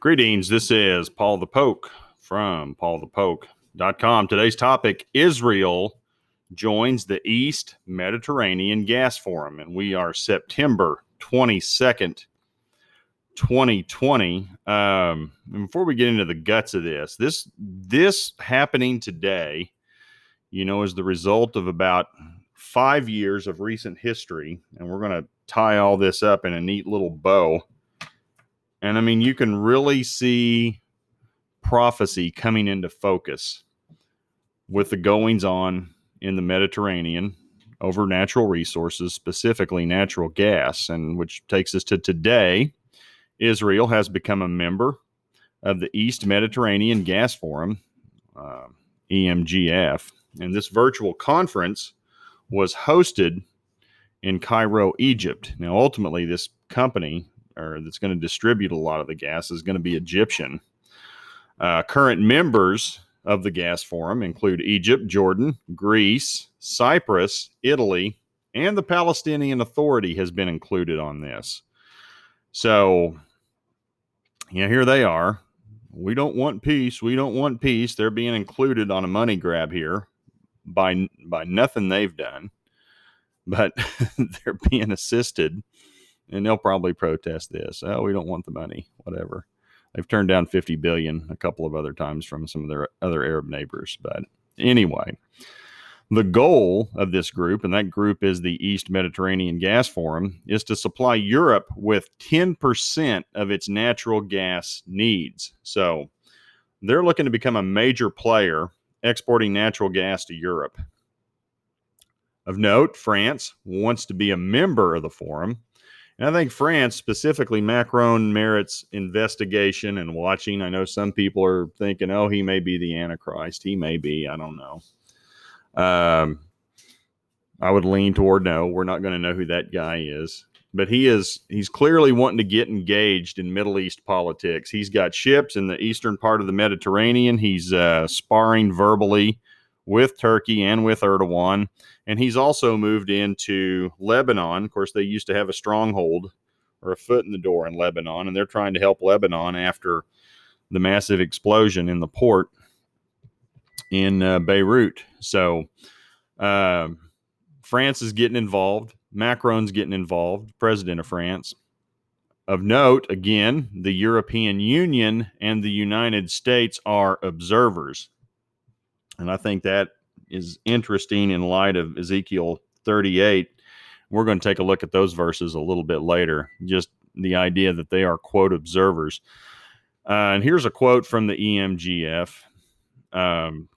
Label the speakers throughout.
Speaker 1: Greetings. This is Paul the Poke from PaulthePoke.com. Today's topic: Israel joins the East Mediterranean Gas Forum, and we are September 22nd, 2020. Before we get into the guts of this happening today, is the result of about 5 years of recent history, and we're going to tie all this up in a neat little bow. And you can really see prophecy coming into focus with the goings on in the Mediterranean over natural resources, specifically natural gas, and which takes us to today. Israel has become a member of the East Mediterranean Gas Forum, EMGF, and this virtual conference was hosted in Cairo, Egypt. Now, ultimately, this company that's going to distribute a lot of the gas is going to be Egyptian. Current members of the gas forum include Egypt, Jordan, Greece, Cyprus, Italy, and the Palestinian Authority has been included on this. So, here they are. We don't want peace. We don't want peace. They're being included on a money grab here by nothing they've done, but they're being assisted. And they'll probably protest this. Oh, we don't want the money, whatever. They've turned down $50 billion a couple of other times from some of their other Arab neighbors. But anyway, the goal of this group, and that group is the East Mediterranean Gas Forum, is to supply Europe with 10% of its natural gas needs. So they're looking to become a major player exporting natural gas to Europe. Of note, France wants to be a member of the forum. And I think France, specifically Macron, merits investigation and watching. I know some people are thinking, oh, he may be the Antichrist. He may be. I don't know. I would lean toward no. We're not going to know who that guy is. But he's clearly wanting to get engaged in Middle East politics. He's got ships in the eastern part of the Mediterranean. He's sparring verbally with Turkey and with Erdogan. And he's also moved into Lebanon. Of course, they used to have a stronghold or a foot in the door in Lebanon, and they're trying to help Lebanon after the massive explosion in the port in Beirut. So France is getting involved. Macron's getting involved, president of France. Of note, again, the European Union and the United States are observers. And I think that is interesting in light of Ezekiel 38. We're going to take a look at those verses a little bit later, just the idea that they are, quote, observers. And here's a quote from the EMGF.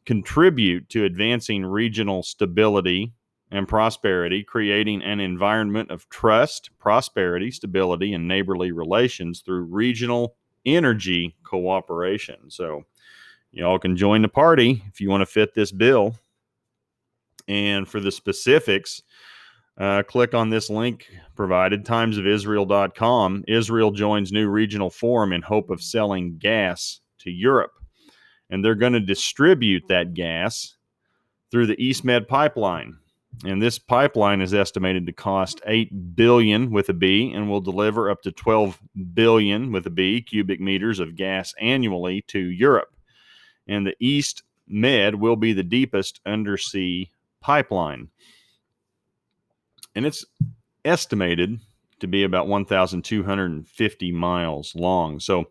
Speaker 1: Contribute to advancing regional stability and prosperity, creating an environment of trust, prosperity, stability, and neighborly relations through regional energy cooperation. So y'all can join the party if you want to fit this bill. And for the specifics, click on this link provided, timesofisrael.com. Israel joins new regional forum in hope of selling gas to Europe. And they're going to distribute that gas through the East Med pipeline. And this pipeline is estimated to cost $8 billion with a B and will deliver up to 12 billion with a B cubic meters of gas annually to Europe. And the East Med will be the deepest undersea pipeline. And it's estimated to be about 1,250 miles long. So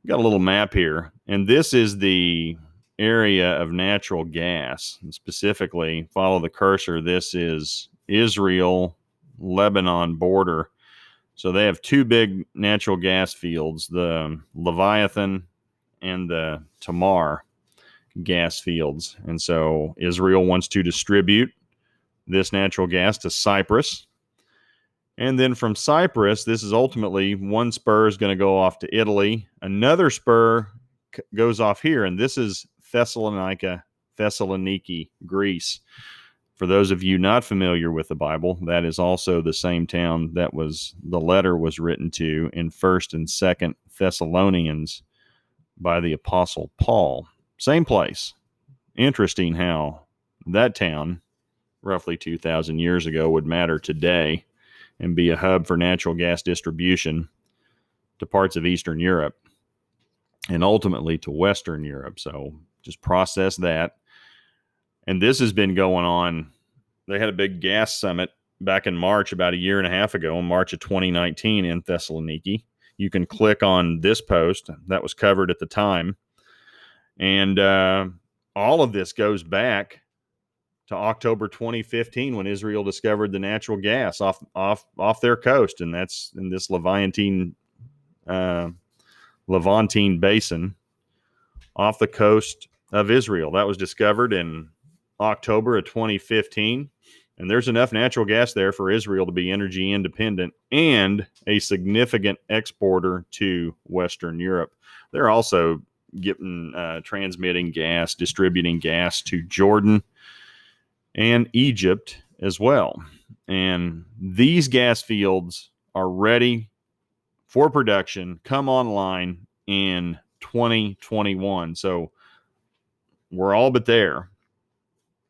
Speaker 1: got a little map here. And this is the area of natural gas. And specifically, follow the cursor. This is Israel-Lebanon border. So they have two big natural gas fields, the Leviathan and the Tekmor gas fields. And so Israel wants to distribute this natural gas to Cyprus. And then from Cyprus, this is ultimately one spur is going to go off to Italy. Another spur goes off here, and this is Thessaloniki, Greece. For those of you not familiar with the Bible, that is also the same town that the letter was written to in 1st and 2nd Thessalonians by the Apostle Paul. Same place. Interesting how that town, roughly 2,000 years ago, would matter today and be a hub for natural gas distribution to parts of Eastern Europe. and ultimately to Western Europe. So just process that. And this has been going on. They had a big gas summit back in March, about a year and a half ago, in March of 2019 in Thessaloniki. You can click on this post that was covered at the time. And all of this goes back to October 2015 when Israel discovered the natural gas off their coast. And that's in this Levantine basin off the coast of Israel. That was discovered in October of 2015. And there's enough natural gas there for Israel to be energy independent and a significant exporter to Western Europe. They're also getting transmitting gas, distributing gas to Jordan and Egypt as well. And these gas fields are ready for production, come online in 2021. So we're all but there.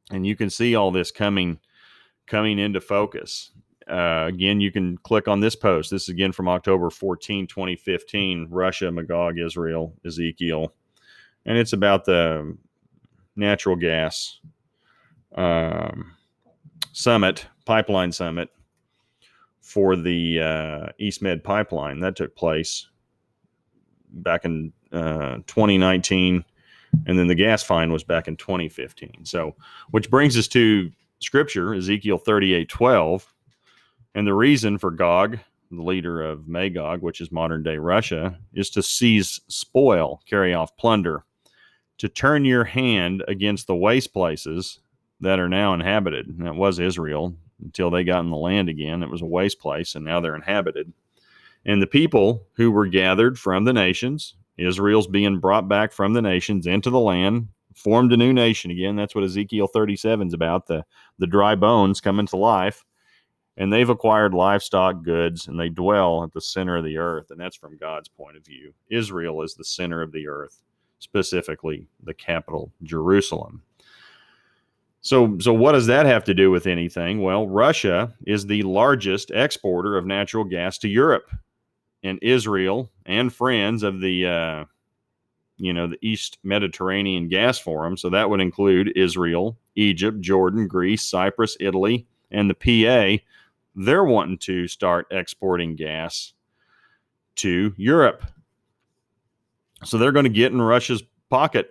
Speaker 1: And you can see all this coming into focus. Again, you can click on this post. This is again from October 14, 2015, Russia, Magog, Israel, Ezekiel. And it's about the natural gas pipeline summit for the East Med pipeline. That took place back in 2019. And then the gas find was back in 2015. So, which brings us to Scripture, Ezekiel 38:12. And the reason for Gog, the leader of Magog, which is modern day Russia, is to seize spoil, carry off plunder, to turn your hand against the waste places that are now inhabited. And that was Israel until they got in the land again. It was a waste place, and now they're inhabited. And the people who were gathered from the nations, Israel's being brought back from the nations into the land, formed a new nation again. That's what Ezekiel 37 is about, the dry bones coming to life. And they've acquired livestock, goods, and they dwell at the center of the earth. And that's from God's point of view. Israel is the center of the earth, specifically the capital, Jerusalem. So what does that have to do with anything? Well, Russia is the largest exporter of natural gas to Europe. And Israel and friends of the East Mediterranean Gas Forum. So that would include Israel, Egypt, Jordan, Greece, Cyprus, Italy, and the PA. They're wanting to start exporting gas to Europe. So they're going to get in Russia's pocket.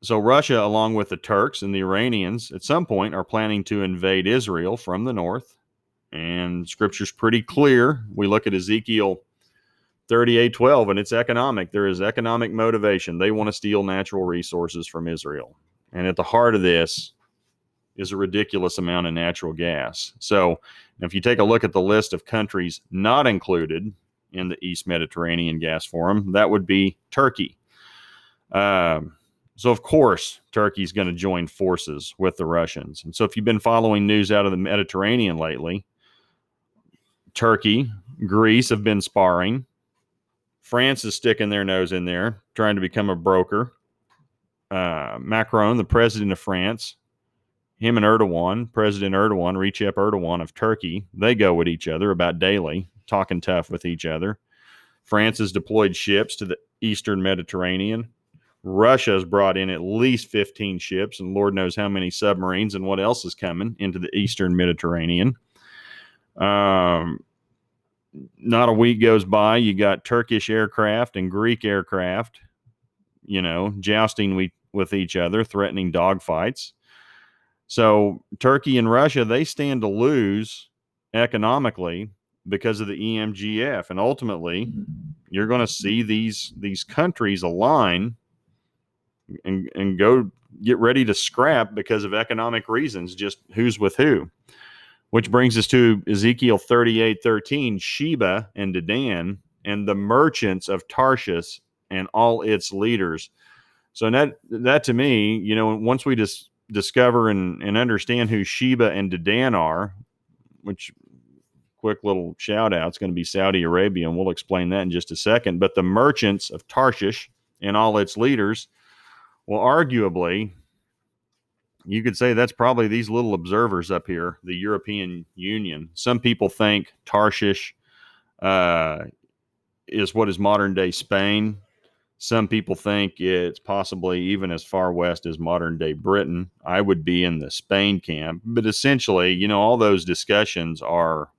Speaker 1: So Russia, along with the Turks and the Iranians, at some point are planning to invade Israel from the north. And Scripture's pretty clear. We look at Ezekiel 38:12, and it's economic. There is economic motivation. They want to steal natural resources from Israel. And at the heart of this is a ridiculous amount of natural gas. So if you take a look at the list of countries not included in the East Mediterranean Gas Forum, that would be Turkey. So, of course, Turkey's going to join forces with the Russians. And so if you've been following news out of the Mediterranean lately, Turkey, Greece have been sparring. France is sticking their nose in there, trying to become a broker. Macron, the president of France, him and Erdogan, President Erdogan, Recep Erdogan of Turkey, they go at each other about daily, talking tough with each other. France has deployed ships to the Eastern Mediterranean. Russia has brought in at least 15 ships, and Lord knows how many submarines and what else is coming into the Eastern Mediterranean. Not a week goes by, you got Turkish aircraft and Greek aircraft, jousting with each other, threatening dogfights. So Turkey and Russia, they stand to lose economically because of the EMGF. And ultimately, you're going to see these countries align and go get ready to scrap because of economic reasons, just who's with who. Which brings us to Ezekiel 38:13, Sheba and Dedan and the merchants of Tarshish and all its leaders. So that to me, once we just discover and understand who Sheba and Dedan are, which quick little shout out, it's going to be Saudi Arabia, and we'll explain that in just a second. But the merchants of Tarshish and all its leaders, well, arguably, you could say that's probably these little observers up here, the European Union. Some people think Tarshish is what is modern day Spain. Some people think it's possibly even as far west as modern day Britain. I would be in the Spain camp, but essentially, all those discussions are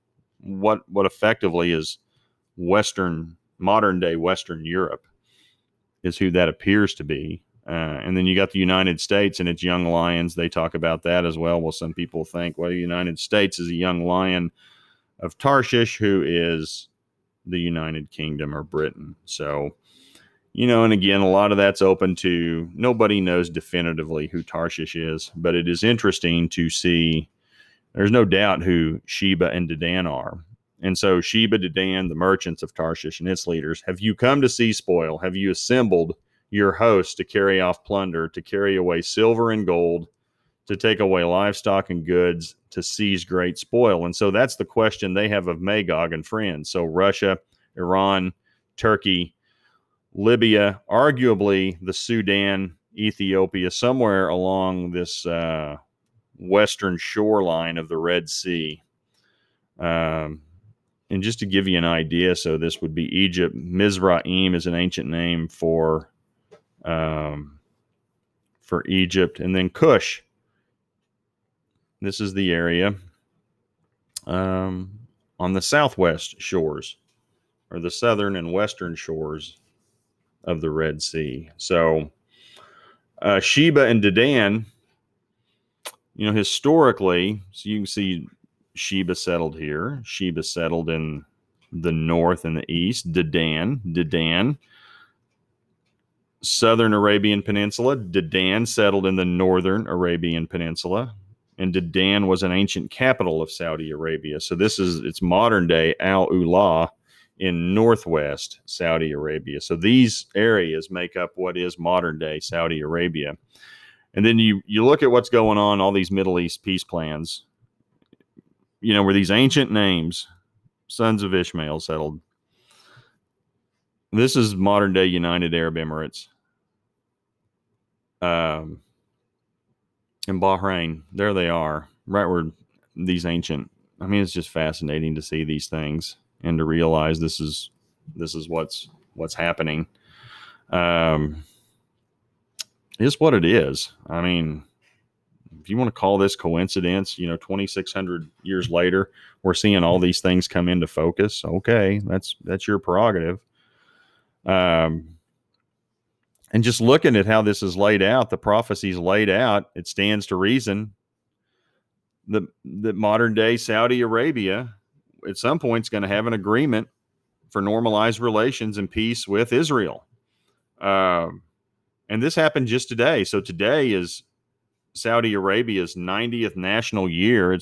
Speaker 1: what effectively is modern day Western Europe is who that appears to be. And then you got the United States and its young lions. They talk about that as well. Well, some people think, well, the United States is a young lion of Tarshish, who is the United Kingdom or Britain. So, and again, a lot of that's open to nobody knows definitively who Tarshish is, but it is interesting to see. There's no doubt who Sheba and Dedan are. And so Sheba, Dedan, the merchants of Tarshish and its leaders, have you come to see spoil? Have you assembled your hosts to carry off plunder, to carry away silver and gold, to take away livestock and goods, to seize great spoil? And so that's the question they have of Magog and friends. So Russia, Iran, Turkey, Libya, arguably the Sudan, Ethiopia, somewhere along this western shoreline of the Red Sea. And just to give you an idea, so this would be Egypt. Mizraim is an ancient name for Egypt. And then Cush. This is the area on the southwest shores, or the southern and western shores of the Red Sea. So Sheba and Dedan, historically, so you can see Sheba settled here. Sheba settled in the north and the east. Dedan, southern Arabian Peninsula. Dedan settled in the northern Arabian Peninsula. And Dedan was an ancient capital of Saudi Arabia. So it's modern day Al-Ula in northwest Saudi Arabia. So these areas make up what is modern day Saudi Arabia. And then you look at what's going on, all these Middle East peace plans, where these ancient names, sons of Ishmael, settled. This is modern day United Arab Emirates. And Bahrain, there they are, right where these ancient, it's just fascinating to see these things and to realize this is what's happening. Is what it is. If you want to call this coincidence, 2,600 years later, we're seeing all these things come into focus. Okay, that's your prerogative. And just looking at how this is laid out, the prophecy's laid out, it stands to reason that modern day Saudi Arabia at some point is going to have an agreement for normalized relations and peace with Israel. And this happened just today. So today is Saudi Arabia's 90th national year.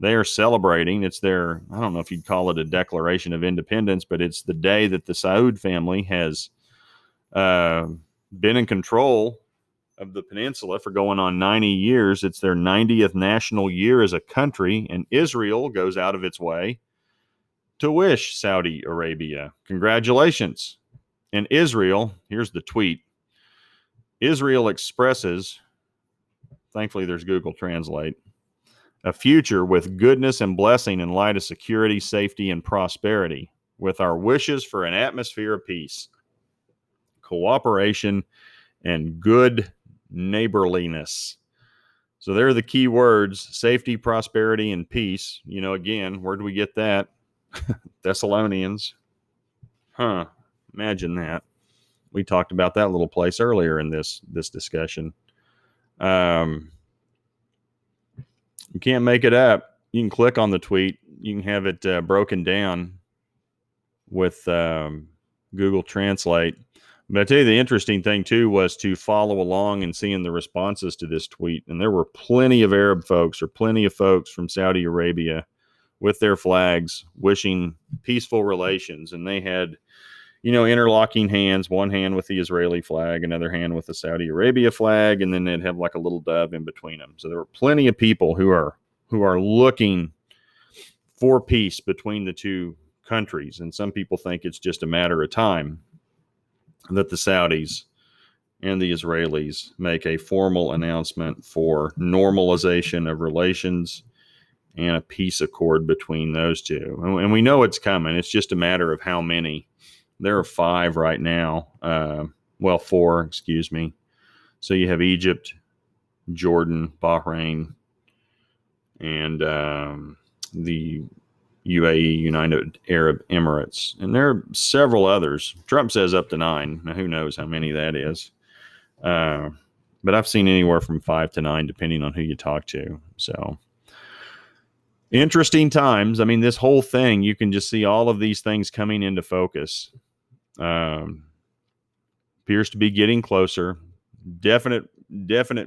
Speaker 1: They are celebrating. It's their, I don't know if you'd call it a declaration of independence, but it's the day that the Saud family has been in control of the peninsula for going on 90 years. It's their 90th national year as a country, and Israel goes out of its way to wish Saudi Arabia congratulations. And Israel, here's the tweet. Israel expresses, thankfully there's Google Translate, a future with goodness and blessing in light of security, safety, and prosperity, with our wishes for an atmosphere of peace, cooperation, and good neighborliness. So there are the key words: safety, prosperity, and peace. Again, where do we get that? Thessalonians. Imagine that. We talked about that little place earlier in this discussion. You can't make it up. You can click on the tweet. You can have it broken down with Google Translate. But I tell you, the interesting thing, too, was to follow along and seeing the responses to this tweet. And there were plenty of Arab folks, or plenty of folks from Saudi Arabia with their flags wishing peaceful relations. And they had, interlocking hands, one hand with the Israeli flag, another hand with the Saudi Arabia flag, and then they'd have like a little dove in between them. So there were plenty of people who are looking for peace between the two countries. And some people think it's just a matter of time that the Saudis and the Israelis make a formal announcement for normalization of relations and a peace accord between those two. And we know it's coming. It's just a matter of how many. There are 5 right now. Well, 4, excuse me. So you have Egypt, Jordan, Bahrain, and the UAE, United Arab Emirates. And there are several others. Trump says up to 9. Now, who knows how many that is. But I've seen anywhere from 5 to 9, depending on who you talk to. So interesting times. I mean, this whole thing, you can just see all of these things coming into focus. Appears to be getting closer. Definite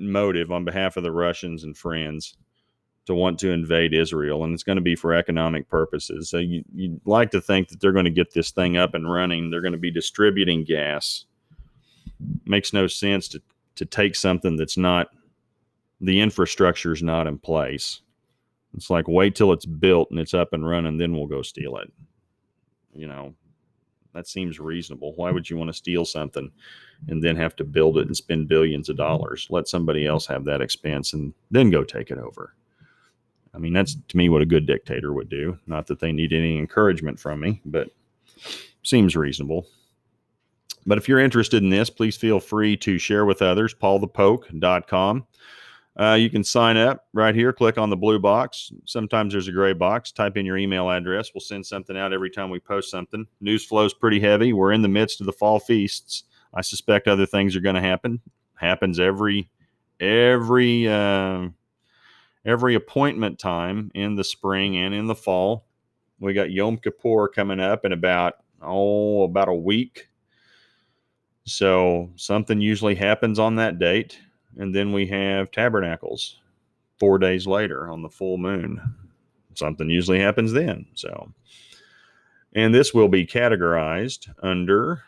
Speaker 1: motive on behalf of the Russians and friends to want to invade Israel, and it's going to be for economic purposes. So you'd like to think that they're going to get this thing up and running. They're going to be distributing gas. Makes no sense to take something that's not, the infrastructure is not in place. It's like, wait till it's built and it's up and running, then we'll go steal it. You know, that seems reasonable. Why would you want to steal something and then have to build it and spend billions of dollars? Let somebody else have that expense and then go take it over. I mean, that's, to me, what a good dictator would do. Not that they need any encouragement from me, but seems reasonable. But if you're interested in this, please feel free to share with others. PaulthePoke.com. You can sign up right here. Click on the blue box. Sometimes there's a gray box. Type in your email address. We'll send something out every time we post something. News flow is pretty heavy. We're in the midst of the fall feasts. I suspect other things are going to happen. Happens every appointment time in the spring and in the fall. We got Yom Kippur coming up in about a week. So something usually happens on that date. And then we have Tabernacles 4 days later on the full moon. Something usually happens then. So, and this will be categorized under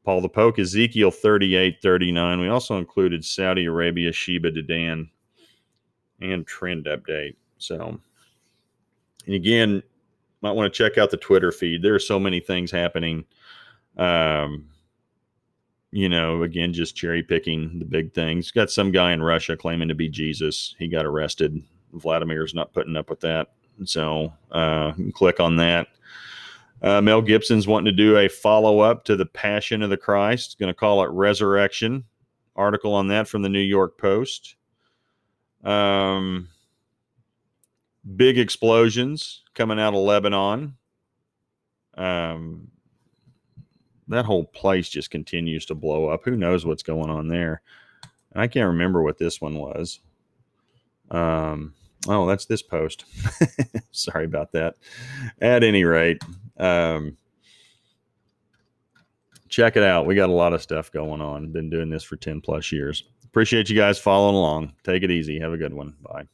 Speaker 1: PaulthePoke, Ezekiel 38:39. We also included Saudi Arabia, Sheba, Dedan, and trend update. So, and again, might want to check out the Twitter feed. There are so many things happening. Again, just cherry picking the big things. Got some guy in Russia claiming to be Jesus. He got arrested. Vladimir's not putting up with that. So you can click on that. Mel Gibson's wanting to do a follow-up to the Passion of the Christ. Going to call it Resurrection. Article on that from the New York Post. Big explosions coming out of Lebanon. That whole place just continues to blow up. Who knows what's going on there? I can't remember what this one was. That's this post. Sorry about that. At any rate, check it out. We got a lot of stuff going on. Been doing this for 10 plus years. Appreciate you guys following along. Take it easy. Have a good one. Bye.